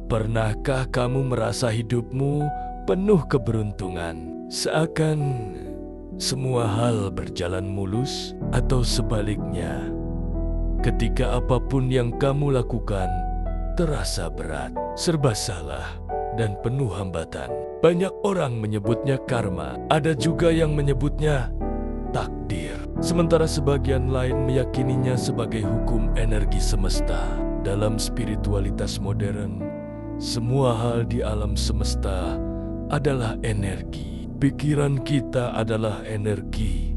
Pernahkah kamu merasa hidupmu penuh keberuntungan, seakan semua hal berjalan mulus, atau sebaliknya? Ketika apapun yang kamu lakukan terasa berat, serba salah, dan penuh hambatan. Banyak orang menyebutnya karma, ada juga yang menyebutnya takdir. Sementara sebagian lain meyakininya sebagai hukum energi semesta. Dalam spiritualitas modern, semua hal di alam semesta adalah energi. Pikiran kita adalah energi.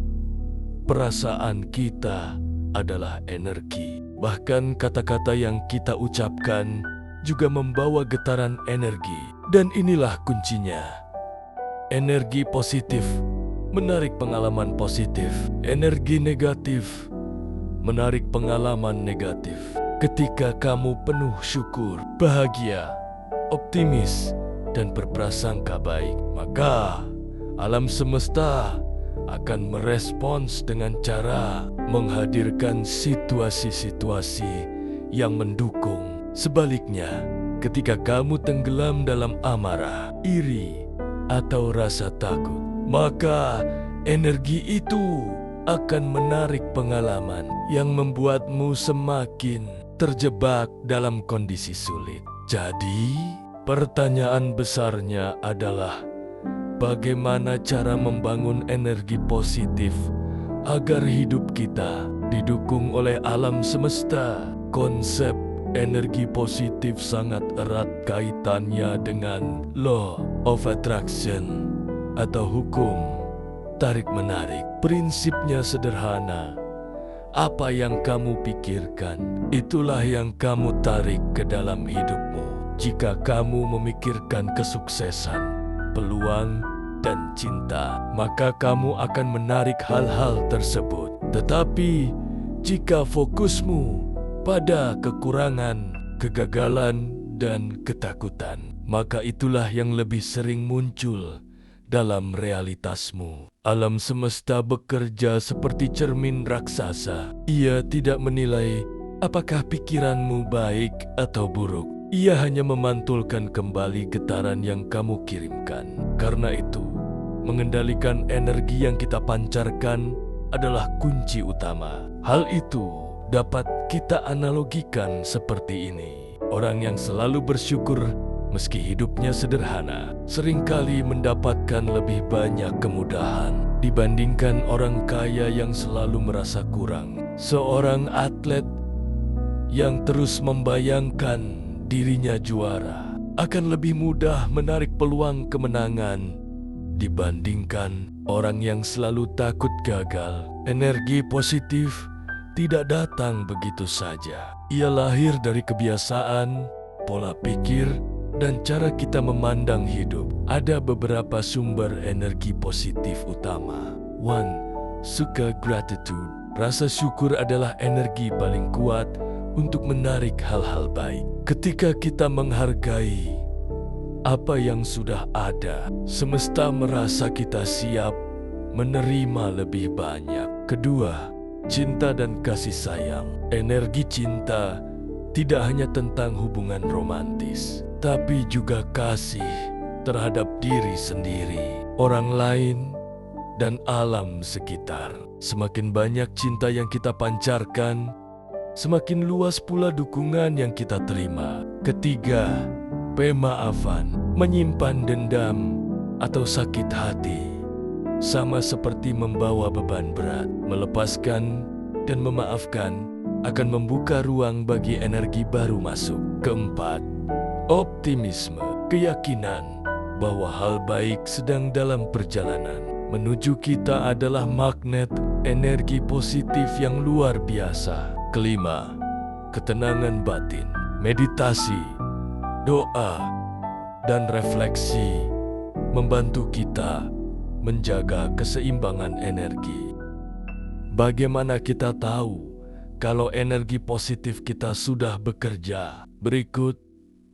Perasaan kita adalah energi. Bahkan kata-kata yang kita ucapkan juga membawa getaran energi. Dan inilah kuncinya. Energi positif menarik pengalaman positif. Energi negatif menarik pengalaman negatif. Ketika kamu penuh syukur, bahagia, optimis, dan berprasangka baik, maka alam semesta akan merespons dengan cara menghadirkan situasi-situasi yang mendukung. Sebaliknya, ketika kamu tenggelam dalam amarah, iri, atau rasa takut, maka energi itu akan menarik pengalaman yang membuatmu semakin terjebak dalam kondisi sulit. Jadi, pertanyaan besarnya adalah bagaimana cara membangun energi positif agar hidup kita didukung oleh alam semesta. Konsep energi positif sangat erat kaitannya dengan law of attraction atau hukum tarik-menarik. Prinsipnya sederhana. Apa yang kamu pikirkan, itulah yang kamu tarik ke dalam hidupmu. Jika kamu memikirkan kesuksesan, peluang, dan cinta, maka kamu akan menarik hal-hal tersebut. Tetapi, jika fokusmu pada kekurangan, kegagalan, dan ketakutan, maka itulah yang lebih sering muncul dalam realitasmu. Alam semesta bekerja seperti cermin raksasa. Ia tidak menilai apakah pikiranmu baik atau buruk. Ia hanya memantulkan kembali getaran yang kamu kirimkan. Karena itu, mengendalikan energi yang kita pancarkan adalah kunci utama. Hal itu dapat kita analogikan seperti ini. Orang yang selalu bersyukur meski hidupnya sederhana, seringkali mendapatkan lebih banyak kemudahan dibandingkan orang kaya yang selalu merasa kurang. Seorang atlet yang terus membayangkan dirinya juara akan lebih mudah menarik peluang kemenangan dibandingkan orang yang selalu takut gagal. Energi positif tidak datang begitu saja. Ia lahir dari kebiasaan, pola pikir, dan cara kita memandang hidup. Ada beberapa sumber energi positif utama. 1. Suka gratitude. Rasa syukur adalah energi paling kuat untuk menarik hal-hal baik. Ketika kita menghargai apa yang sudah ada, semesta merasa kita siap menerima lebih banyak. 2. Cinta dan kasih sayang. Energi cinta tidak hanya tentang hubungan romantis, tapi juga kasih terhadap diri sendiri, orang lain, dan alam sekitar. Semakin banyak cinta yang kita pancarkan, semakin luas pula dukungan yang kita terima. 3. Pemaafan. Menyimpan dendam atau sakit hati sama seperti membawa beban berat. Melepaskan dan memaafkan akan membuka ruang bagi energi baru masuk. 4. Optimisme. Keyakinan bahwa hal baik sedang dalam perjalanan menuju kita adalah magnet energi positif yang luar biasa. 5. Ketenangan batin. Meditasi, doa, dan refleksi membantu kita menjaga keseimbangan energi. Bagaimana kita tahu kalau energi positif kita sudah bekerja? Berikut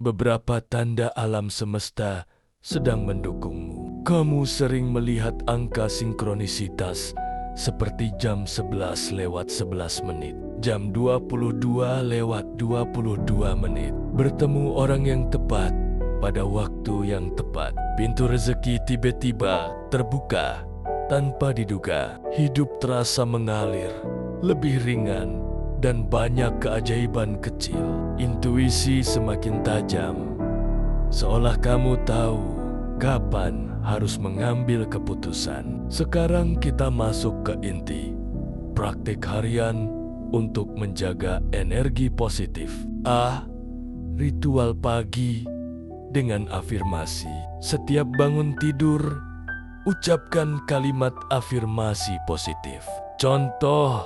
beberapa tanda alam semesta sedang mendukungmu. Kamu sering melihat angka sinkronisitas seperti jam 11:11, jam 22:22, bertemu orang yang tepat pada waktu yang tepat. Pintu rezeki tiba-tiba terbuka tanpa diduga. Hidup terasa mengalir, lebih ringan, dan banyak keajaiban kecil. Intuisi semakin tajam, seolah kamu tahu kapan harus mengambil keputusan. Sekarang kita masuk ke inti praktik harian untuk menjaga energi positif. Ritual pagi dengan afirmasi. Setiap bangun tidur, ucapkan kalimat afirmasi positif. Contoh,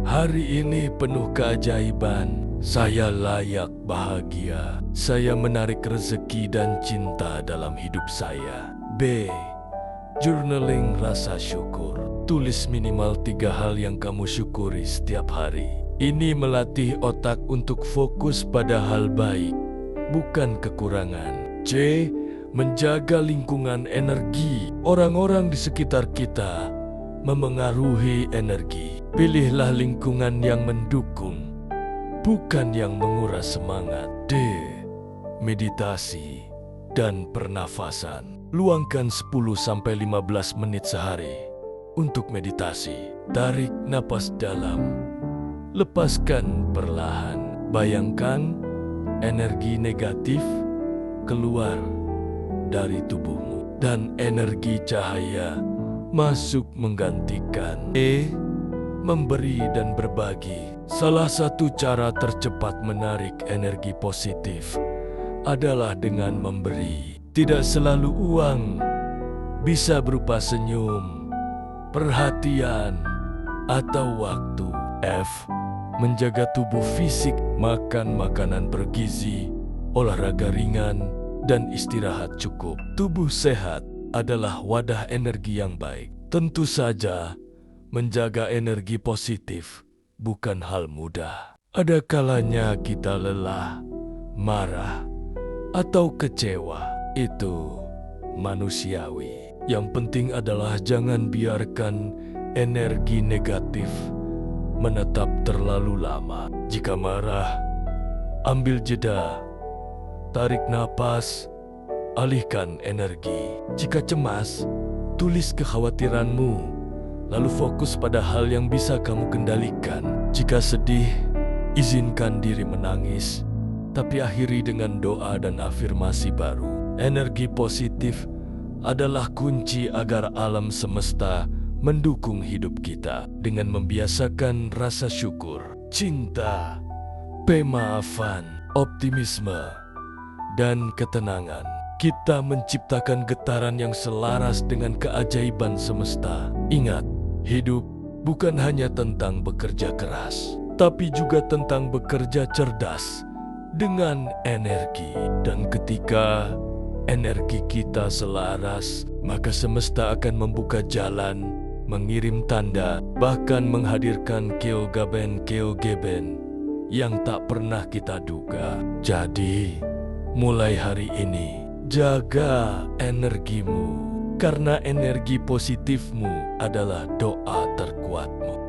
hari ini penuh keajaiban. Saya layak bahagia. Saya menarik rezeki dan cinta dalam hidup saya. B. Journaling rasa syukur. Tulis minimal 3 hal yang kamu syukuri setiap hari. Ini melatih otak untuk fokus pada hal baik, bukan kekurangan. C. Menjaga lingkungan energi. Orang-orang di sekitar kita memengaruhi energi. Pilihlah lingkungan yang mendukung, bukan yang menguras semangat. D. Meditasi dan pernafasan. Luangkan 10-15 menit sehari untuk meditasi. Tarik napas dalam, lepaskan perlahan. Bayangkan energi negatif keluar dari tubuhmu dan energi cahaya masuk menggantikan. E. Memberi dan berbagi. Salah satu cara tercepat menarik energi positif adalah dengan memberi. Tidak selalu uang, bisa berupa senyum, perhatian, atau waktu. F. Menjaga tubuh fisik, makan makanan bergizi, olahraga ringan, dan istirahat cukup. Tubuh sehat adalah wadah energi yang baik. Tentu saja, menjaga energi positif bukan hal mudah. Ada kalanya kita lelah, marah, atau kecewa. Itu manusiawi. Yang penting adalah jangan biarkan energi negatif menetap terlalu lama. Jika marah, ambil jeda, tarik napas, alihkan energi. Jika cemas, tulis kekhawatiranmu, lalu fokus pada hal yang bisa kamu kendalikan. Jika sedih, izinkan diri menangis, tapi akhiri dengan doa dan afirmasi baru. Energi positif adalah kunci agar alam semesta mendukung hidup kita. Dengan membiasakan rasa syukur, cinta, pemaafan, optimisme, dan ketenangan, kita menciptakan getaran yang selaras dengan keajaiban semesta. Ingat, hidup bukan hanya tentang bekerja keras, tapi juga tentang bekerja cerdas dengan energi. Dan ketika energi kita selaras, maka semesta akan membuka jalan, mengirim tanda, bahkan menghadirkan keogeben yang tak pernah kita duga. Jadi, mulai hari ini, jaga energimu, karena energi positifmu adalah doa terkuatmu.